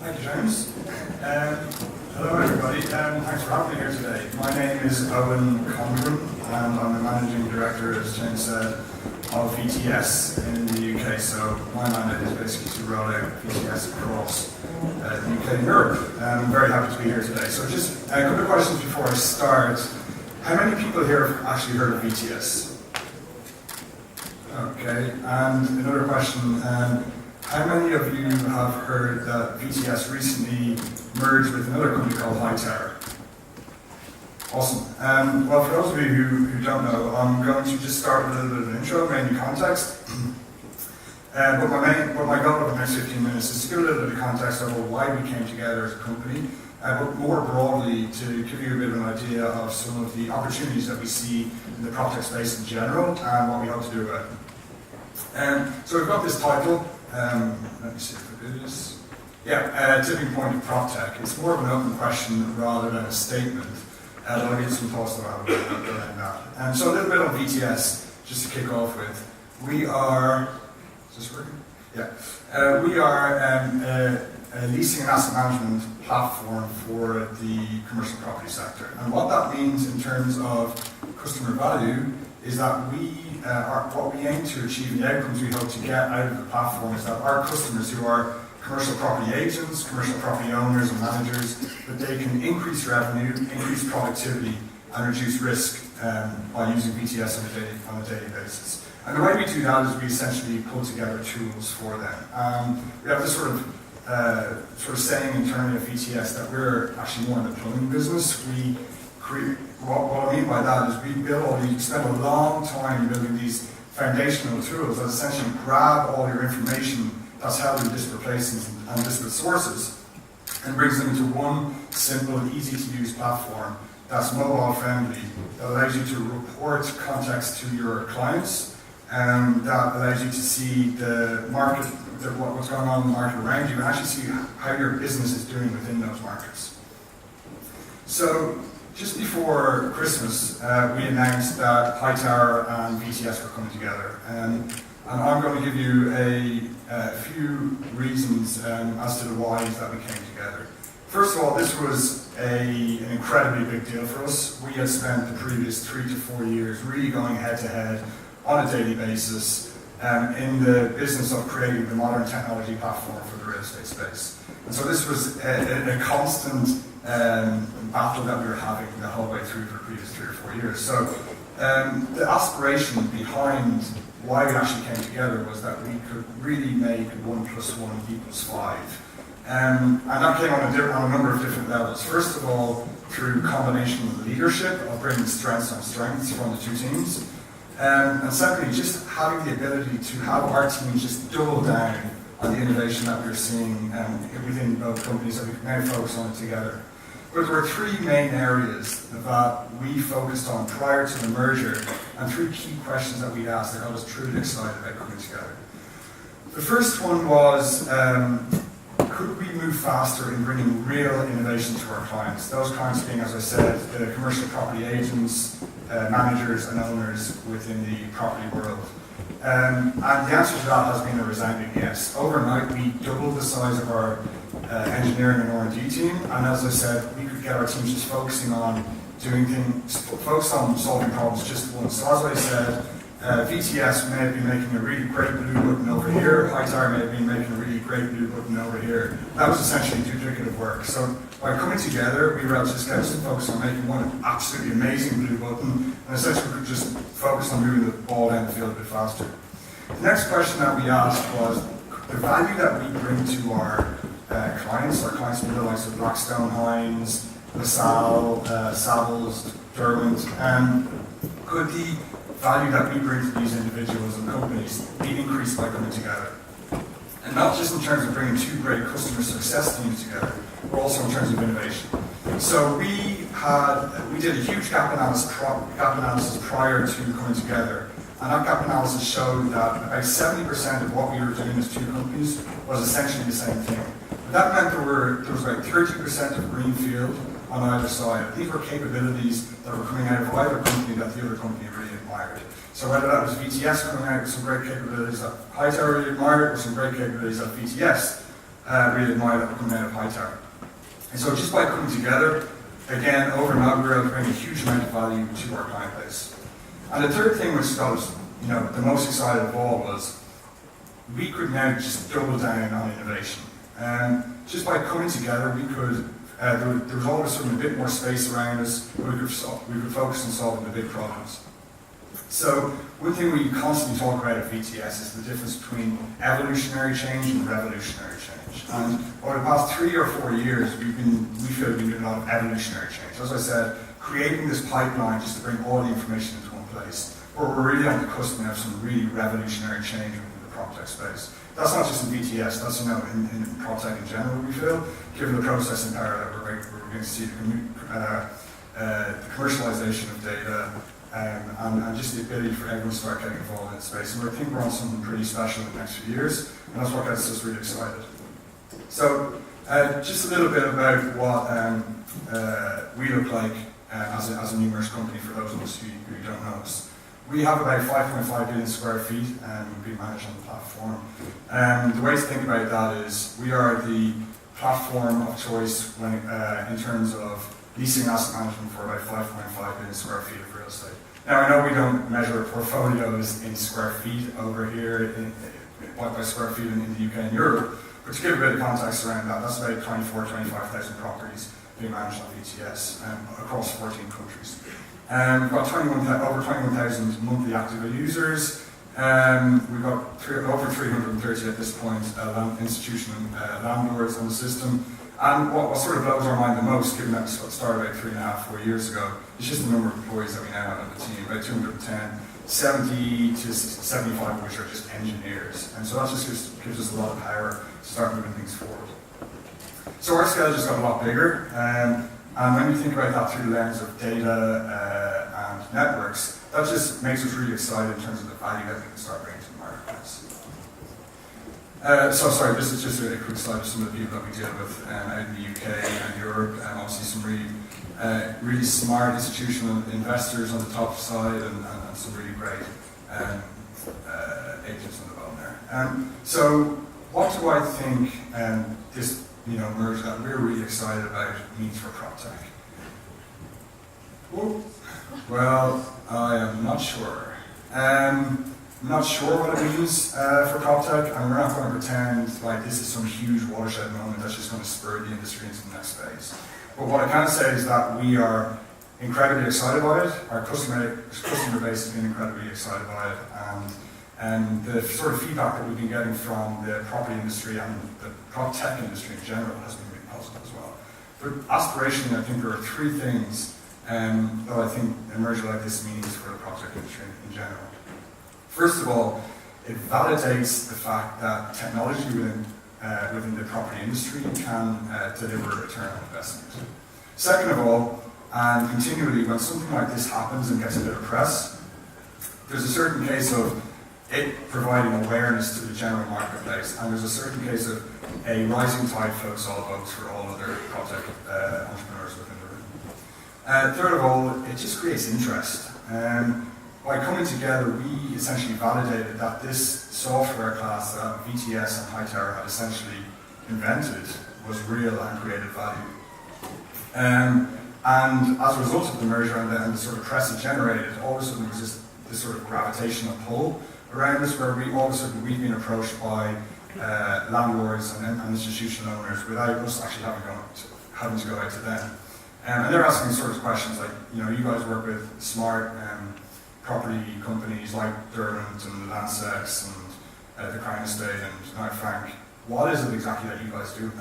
Thank you, James. Hello, everybody. Thanks for having me here today. My name is Eoin Condren, and I'm the Managing Director, as James said, of VTS in the UK. So my mandate is basically to roll out VTS across the UK and Europe. I'm very happy to be here today. So just a couple of questions before I start. How many people here have actually heard of VTS? Okay, and another question. How many of you have heard that VTS recently merged with another company called Hightower? Awesome. Well, for those of you who don't know, I'm going to just start with a little bit of an intro, mainly context. But my goal over the next 15 minutes is to give a little bit of context over why we came together as a company, but more broadly to give you a bit of an idea of some of the opportunities that we see in the Proptech space in general and what we hope to do about it. So we've got this title. Let me see if it is. Yeah, tipping point of Proptech. It's more of an open question rather than a statement. I'll give some thoughts about that. So a little bit on VTS, just to kick off with. We are, is this working? Yeah. We are a leasing and asset management platform for the commercial property sector. And what that means in terms of customer value is that what we aim to achieve, the outcomes we hope to get out of the platform is that our customers who are commercial property agents, commercial property owners and managers, that they can increase revenue, increase productivity and reduce risk by using VTS on a daily basis. And the way we do that is we essentially pull together tools for them. We have this sort of saying internally at VTS that we're actually more in the plumbing business. What I mean by that is we spend a long time building these foundational tools that essentially grab all your information that's held in disparate places and disparate sources and brings them into one simple, easy to use platform that's mobile friendly, that allows you to report context to your clients, and that allows you to see the market, what's going on in the market around you, and actually see how your business is doing within those markets. So, just before Christmas, we announced that Hightower and VTS were coming together. And I'm going to give you a few reasons as to the whys that we came together. First of all, this was an incredibly big deal for us. We had spent the previous 3 to 4 years really going head to head on a daily basis in the business of creating the modern technology platform for the real estate space. And so this was a constant battle that we were having the whole way through for the previous 3 or 4 years. So the aspiration behind why we actually came together was that we could really make 1 + 1 = 5. And that came on a number of different levels. First of all, through combination of leadership, of bringing strengths on strengths from the two teams. And secondly, just having the ability to have our teams just double down on the innovation that we're seeing within both companies that we can now focus on together. But there were 3 main areas that we focused on prior to the merger, and 3 key questions that we asked that I was truly excited about coming together. The first one was, could we move faster in bringing real innovation to our clients? Those clients being, as I said, the commercial property agents, managers and owners within the property world. And the answer to that has been a resounding yes. Overnight, we doubled the size of our engineering and R&D team, and as I said, we could get our teams just focusing on doing things, focused on solving problems just once. So as I said, VTS may have been making a really great blue button over here, Hightower may have been making a really great blue button over here. That was essentially duplicative work. So by coming together, we were able to just get us to focus on making one absolutely amazing blue button, and essentially we could just focus on moving the ball down the field a bit faster. The next question that we asked was the value that we bring to our clients being the likes of Blackstone, Hines, LaSalle, Savills, Derwent, could the value that we bring to these individuals and companies be increased by coming together? And not just in terms of bringing 2 great customer success teams together, but also in terms of innovation. So we did a huge gap analysis prior to coming together, and that gap analysis showed that about 70% of what we were doing as 2 companies was essentially the same thing. But that meant there was about 30% of greenfield on either side. These were capabilities that were coming out of either company that the other company really admired. So whether that was VTS coming out with some great capabilities that Hightower really admired, or some great capabilities at VTS, really admire that were coming out of Hightower. And so just by coming together, again, overnight, we were able to bring a huge amount of value to our client base. And the third thing which got us, the most excited of all was we could now just double down on innovation. Just by coming together, we could, there was all of a sudden a bit more space around us, where we could focus on solving the big problems. So one thing we constantly talk about at VTS is the difference between evolutionary change and revolutionary change. And over the past 3 or 4 years, we feel we've been doing a lot of evolutionary change. As I said, creating this pipeline just to bring all the information into one place. But we're really on the cusp of some really revolutionary change within the Proptech space. That's not just in VTS, that's in Proptech in general, we feel, given the processing power that we're going to see, the commercialization of data, and just the ability for everyone to start getting involved in the space. And we think we're on something pretty special in the next few years, and that's what gets us really excited. So, just a little bit about what we look like as a new merged company for those of us who don't know us. We have about 5.5 billion square feet and we manage on the platform. The way to think about that is we are the platform of choice when in terms of leasing asset management for about 5.5 billion square feet of real estate. Now I know we don't measure portfolios in square feet over here, by square feet in the UK and Europe, but to give a bit of context around that, that's about 25,000 properties being managed on VTS across 14 countries. We've got over 21,000 monthly active users. We've got over 330 at this point institutional landlords on the system. And what sort of blows our mind the most, given that we started about 3.5, 4 years ago, is just the number of employees that we now have on the team, about 210, 70 to 75 of which are just engineers. And so that just gives us a lot of power to start moving things forward. So our scale just got a lot bigger. And when you think about that through the lens of data and networks, that just makes us really excited in terms of the value that we can start bringing to the marketplace. So sorry, this is just a quick slide of some of the people that we deal with out in the UK and Europe, and obviously some really smart institutional investors on the top side, and some really great agents on the bottom there. So what do I think this merge that we're really excited about means for Proptech? Well, I am not sure. I'm not sure what it means for Proptech, and we're not going to pretend like this is some huge watershed moment that's just going to spur the industry into the next phase. But what I can say is that we are incredibly excited by it. Our customer base has been incredibly excited by it, and the sort of feedback that we've been getting from the property industry and the Proptech industry in general has been really positive as well. But aspirationally, I think there are 3 things that I think a merger like this means for the Proptech industry in general. First of all, it validates the fact that technology within the property industry can deliver a return on investment. Second of all, and continually, when something like this happens and gets a bit of press, there's a certain case of it providing awareness to the general marketplace, and there's a certain case of a rising tide floats all boats for all other Proptech entrepreneurs within the room. Third of all, it just creates interest. By coming together, we essentially validated that this software class that VTS and Hightower had essentially invented was real and created value. And as a result of the merger and the sort of press it generated, all of a sudden there was this sort of gravitational pull around us, where all of a sudden we've been approached by landlords and institutional owners without us actually having to go out to them. And they're asking sort of questions like, you guys work with smart property companies like Derwent and Landsec and the Crown Estate and Knight Frank. What is it exactly that you guys do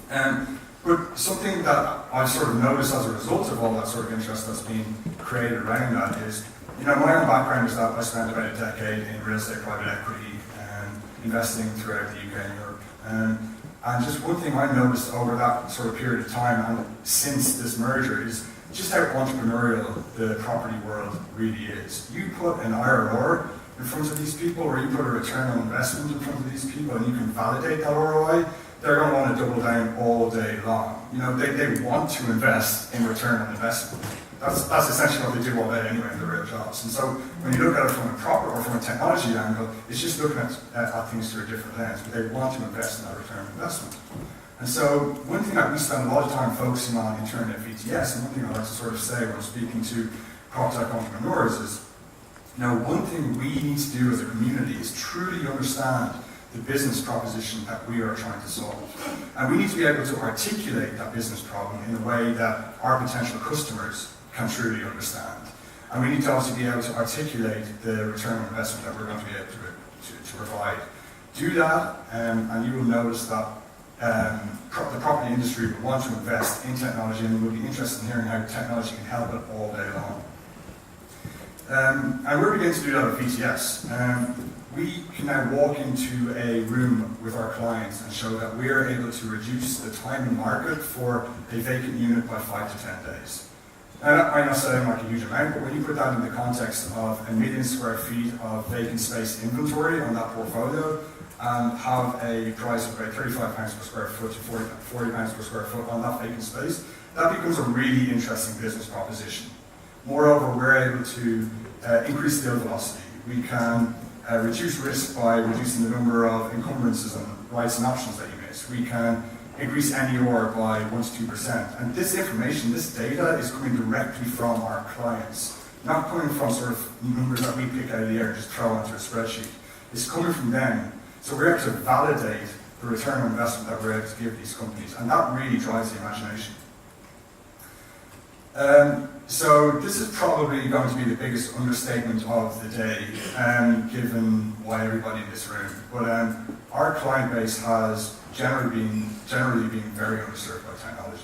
then? But something that I've sort of noticed as a result of all that sort of interest that's been created around that is, my own background is that I spent about a decade in real estate private equity and investing throughout the UK and Europe. And just one thing I noticed over that sort of period of time and since this merger is just how entrepreneurial the property world really is. You put an IRR in front of these people, or you put a return on investment in front of these people, and you can validate that ROI, they're going to want to double down all day long. They want to invest in return on investment. That's essentially what they do all day anyway in their real jobs. And so when you look at it from a proper or from a technology angle, it's just looking at things through a different lens, but they want to invest in that return on investment. And so one thing that we spend a lot of time focusing on internally at VTS, and one thing I like to sort of say when I'm speaking to Proptech entrepreneurs is, one thing we need to do as a community is truly understand the business proposition that we are trying to solve. And we need to be able to articulate that business problem in a way that our potential customers can truly understand. And we need to also be able to articulate the return on investment that we're going to be able to provide. Do that, and you will notice that the property industry will want to invest in technology, and we'll be interested in hearing how technology can help it all day long. And we're beginning to do that at VTS. We can now walk into a room with our clients and show that we are able to reduce the time in market for a vacant unit by 5 to 10 days. Now that might not sound like a huge amount, but when you put that in the context of 1 million square feet of vacant space inventory on that portfolio, and have a price of about £35 per square foot to £40 per square foot on that vacant space, that becomes a really interesting business proposition. Moreover, we're able to increase deal velocity. We can reduce risk by reducing the number of encumbrances and rights and options that you miss. We can increase NER by 1 to 2%. And this information, this data is coming directly from our clients, not coming from sort of numbers that we pick out of the air and just throw onto a spreadsheet. It's coming from them. So we're able to validate the return on investment that we're able to give these companies, and that really drives the imagination. So this is probably going to be the biggest understatement of the day, given why everybody in this room. But our client base has generally been very underserved by technology.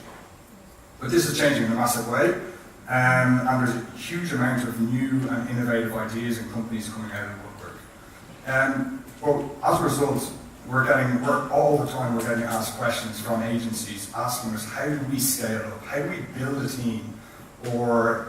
But this is changing in a massive way, and there's a huge amount of new and innovative ideas and companies coming out of the woodwork. Well, as a result, we're all the time getting asked questions from agencies asking us, how do we scale up? How do we build a team or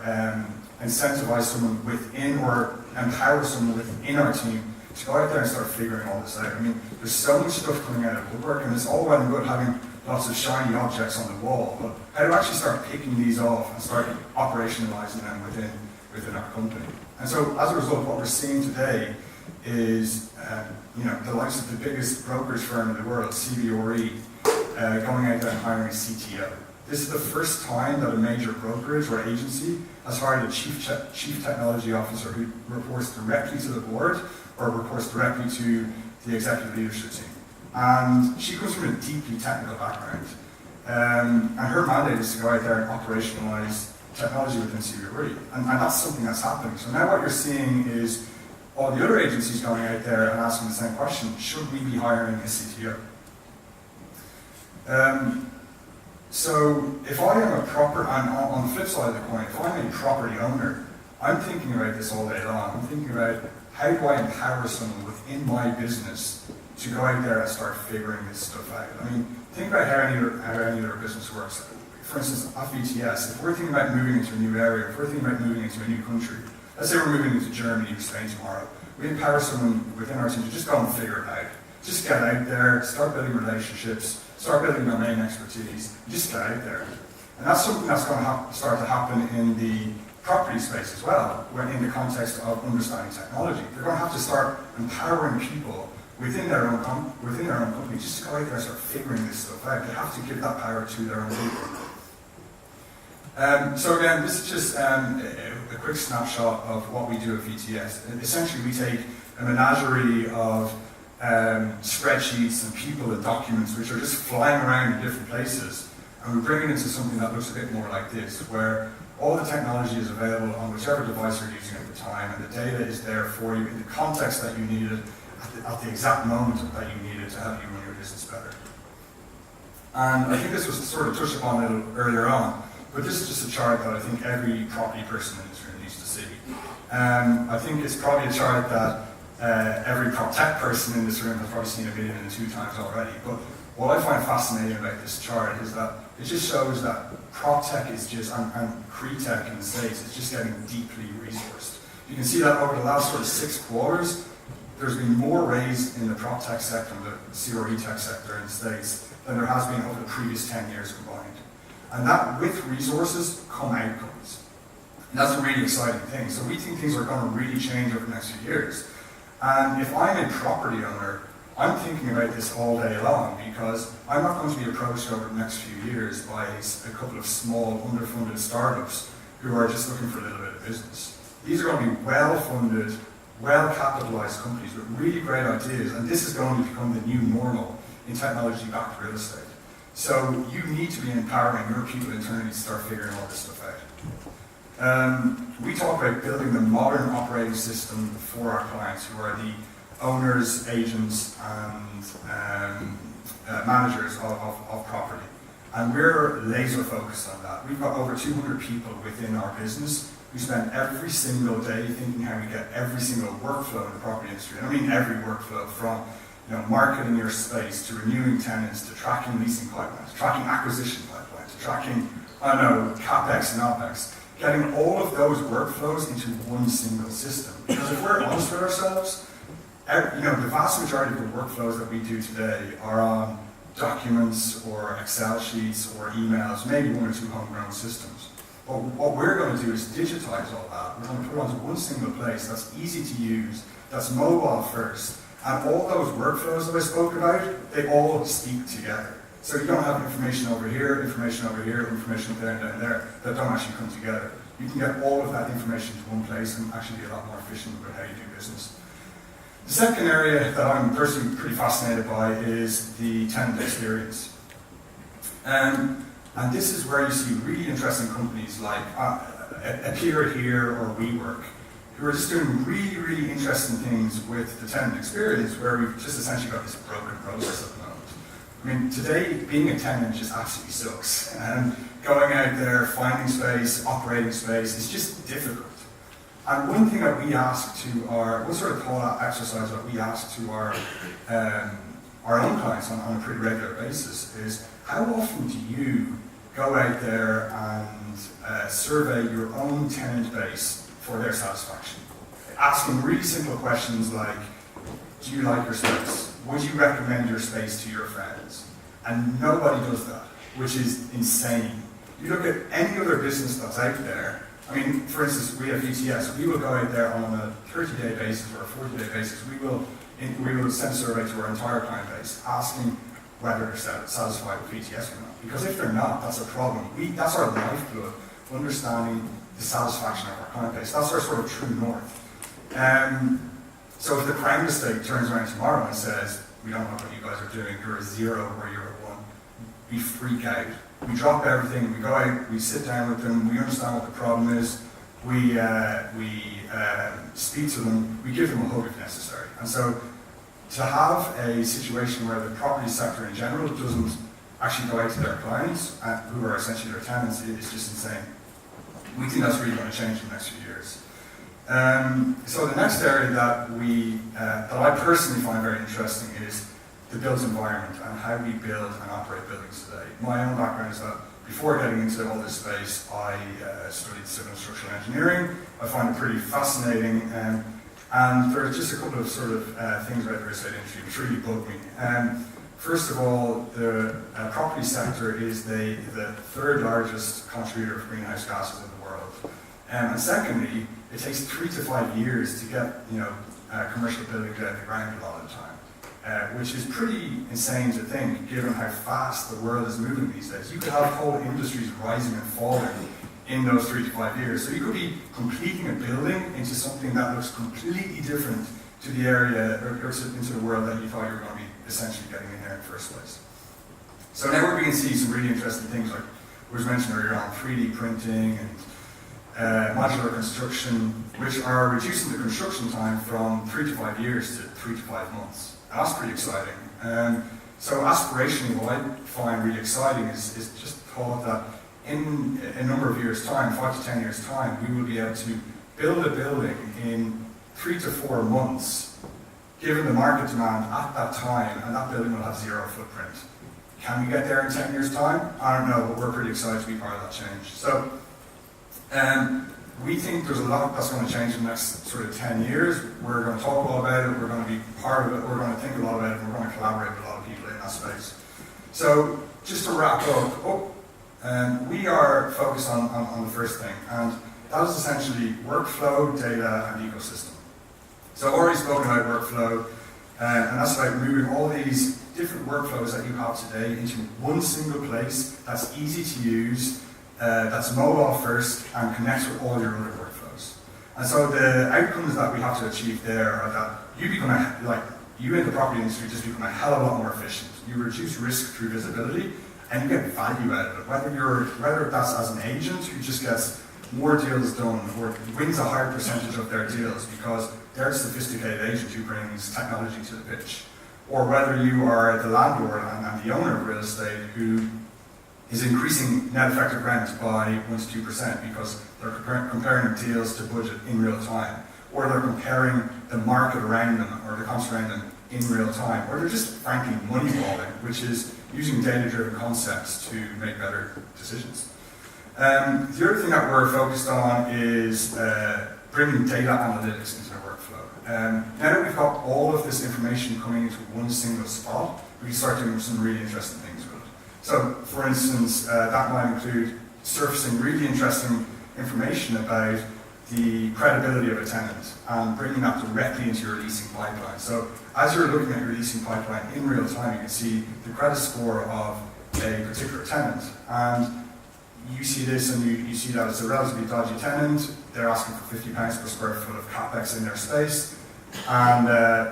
incentivize someone within or empower someone within our team to go out there and start figuring all this out? I mean, there's so much stuff coming out of woodwork, and it's all well and good having lots of shiny objects on the wall, but how to actually start picking these off and start operationalizing them within our company. And so as a result, what we're seeing today is the likes of the biggest brokerage firm in the world, CBRE, going out there and hiring a CTO. This is the first time that a major brokerage or agency has hired a chief technology officer who reports directly to the board or reports directly to the executive leadership team. And she comes from a deeply technical background. And her mandate is to go out there and operationalize technology within CBRE. And that's something that's happening. So now what you're seeing is all the other agencies going out there and asking the same question: should we be hiring a CTO? So if I am a proper, and on the flip side of the coin, if I'm a property owner, I'm thinking about this all day long. I'm thinking about how do I empower someone within my business to go out there and start figuring this stuff out. I mean, think about how any other business works. For instance, at VTS, if we're thinking about moving into a new area, if we're thinking about moving into a new country, let's say we're moving into Germany or Spain tomorrow, we empower someone within our team to just go and figure it out. Just get out there, start building relationships, start building domain expertise, just get out there. And that's something that's going to start to happen in the property space as well, when in the context of understanding technology. They're going to have to start empowering people within their own company just to go out there and start figuring this stuff out. They have to give that power to their own people. So again, this is just a quick snapshot of what we do at VTS. And essentially, we take a menagerie of spreadsheets and people and documents which are just flying around in different places, and we bring it into something that looks a bit more like this, where all the technology is available on whichever device you're using at the time, and the data is there for you in the context that you need it at the exact moment that you need it to help you run your business better. And I think this was sort of touched upon a little earlier on, but this is just a chart that I think every property person in this room needs to see. I think it's probably a chart that every Proptech person in this room has probably seen 1 million and 2 times already. But what I find fascinating about this chart is that it just shows that Proptech is just, and Cretech in the States, is just getting deeply resourced. You can see that over the last sort of 6 quarters, there's been more raised in the Proptech sector and the CRE tech sector in the States than there has been over the previous 10 years combined. And that, with resources, come outcomes. And that's a really exciting thing. So we think things are going to really change over the next few years. And if I'm a property owner, I'm thinking about this all day long because I'm not going to be approached over the next few years by a couple of small, underfunded startups who are just looking for a little bit of business. These are going to be well-funded, well-capitalized companies with really great ideas, and this is going to become the new normal in technology-backed real estate. So you need to be empowering your people internally to start figuring all this stuff out. We talk about building the modern operating system for our clients who are the owners, agents, and managers of property. And we're laser focused on that. We've got over 200 people within our business who spend every single day thinking how we get every single workflow in the property industry. And I mean every workflow, from marketing your space, to renewing tenants, to tracking leasing pipelines, tracking acquisition pipelines, to tracking, CapEx and OpEx. Getting all of those workflows into one single system. Because if we're honest with ourselves, the vast majority of the workflows that we do today are on documents or Excel sheets or emails, maybe one or two homegrown systems. But what we're going to do is digitize all that. We're going to put it onto one single place that's easy to use, that's mobile first, and all those workflows that I spoke about, they all speak together. So you don't have information over here, information there, and down there, that don't actually come together. You can get all of that information to one place and actually be a lot more efficient with how you do business. The second area that I'm personally pretty fascinated by is the tenant experience. And this is where you see really interesting companies like Appear Here or WeWork, who are just doing really, really interesting things with the tenant experience, where we've just essentially got this broken process at the moment. I mean, today, being a tenant just absolutely sucks. Going out there, finding space, operating space, is just difficult. And one thing that we ask to one sort of thought exercise that we ask to our own clients on a pretty regular basis is, how often do you go out there and survey your own tenant base for their satisfaction? Asking really simple questions like, do you like your space? Would you recommend your space to your friends? And nobody does that, which is insane. You look at any other business that's out there. I mean, for instance, we have VTS. We will go out there on a 30-day basis or a 40-day basis. We will send a survey to our entire client base asking whether they're satisfied with VTS or not. Because if they're not, that's a problem. That's our lifeblood, understanding the satisfaction of our client base. That's our sort of true north. So if the Crown Estate turns around tomorrow and says, we don't know what you guys are doing, you're a 0 or you're a 1, we freak out. We drop everything, we go out, we sit down with them, we understand what the problem is, we speak to them, we give them a hug if necessary. And so to have a situation where the property sector in general doesn't actually go out to their clients, who are essentially their tenants, is just insane. We think that's really going to change in the next few years. So the next area that I personally find very interesting is the built environment and how we build and operate buildings today. My own background is that before getting into all this space, I studied civil and structural engineering. I find it pretty fascinating, and there are just a couple of sort of things about the real estate industry which really bug me. First of all, the property sector is the third largest contributor of greenhouse gases in the world. And secondly, it takes 3 to 5 years to get commercial buildings out of the ground a lot of the time, which is pretty insane to think, given how fast the world is moving these days. You could have whole industries rising and falling in those 3 to 5 years. So you could be completing a building into something that looks completely different to the area or into the world that you thought you were going to be essentially getting in there in the first place. So now we're beginning to see some really interesting things, like was mentioned earlier on 3D printing and modular construction, which are reducing the construction time from 3 to 5 years to 3 to 5 months. And that's pretty exciting. So aspirationally, what I find really exciting is just the thought that in a number of years' time, 5 to 10 years' time, we will be able to build a building in 3 to 4 months, given the market demand at that time, and that building will have 0 footprint. Can we get there in 10 years' time? I don't know, but we're pretty excited to be part of that change. So we think there's a lot that's going to change in the next sort of 10 years. We're going to talk a lot about it, we're going to be part of it, we're going to think a lot about it, and we're going to collaborate with a lot of people in that space. So just to wrap up, we are focused on the first thing, and that is essentially workflow, data, and ecosystem. So I've already spoken about workflow, and that's about moving all these different workflows that you have today into one single place that's easy to use, that's mobile first, and connects with all your other workflows. And so the outcomes that we have to achieve there are that you become you in the property industry just become a hell of a lot more efficient. You reduce risk through visibility, and you get value out of it. Whether that's as an agent who just gets more deals done or wins a higher percentage of their deals because they're a sophisticated agent who brings technology to the pitch, or whether you are the landlord and the owner of real estate who is increasing net effective rent by 1 to 2% because they're comparing deals to budget in real time, or they're comparing the market around them or the comps around them in real time, or they're just frankly moneyballing, which is using data-driven concepts to make better decisions. The other thing that we're focused on is bringing data analytics into our workflow. Now that we've got all of this information coming into one single spot, we can start doing some really interesting things with it. So, for instance, that might include surfacing really interesting information about the credibility of a tenant and bringing that directly into your leasing pipeline. So, as you're looking at your leasing pipeline in real time, you can see the credit score of a particular tenant. And you see this and you see that it's a relatively dodgy tenant, they're asking for £50 per square foot of capex in their space, and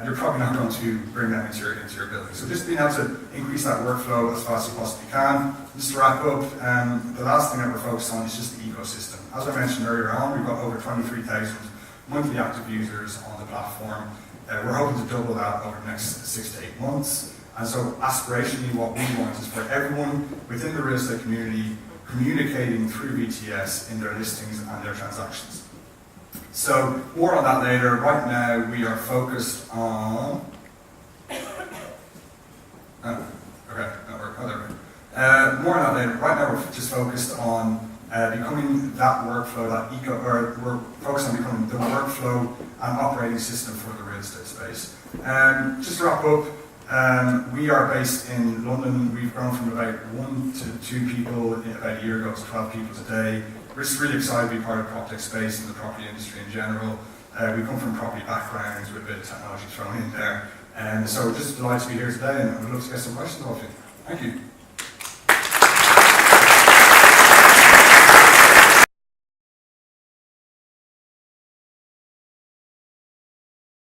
you're probably not going to bring them into your building. So just being able to increase that workflow as fast as you possibly can. Just to wrap up, the last thing that we're focused on is just the ecosystem. As I mentioned earlier on, we've got over 23,000 monthly active users on the platform. We're hoping to double that over the next 6 to 8 months. And so aspirationally what we want is for everyone within the real estate community communicating through VTS in their listings and their transactions. So more on that later. Right now we are focused on more on that later. Right now we're just focused on becoming that workflow, we're focused on becoming the workflow and operating system for the real estate space. Just to wrap up, we are based in London. We've grown from about 1 to 2 people about a year ago to 12 people today. We're just really excited to be part of the Proptech space and the property industry in general. We come from property backgrounds with a bit of technology thrown in there. So we're just delighted to be here today, and I'd love to get some questions off you. Thank you.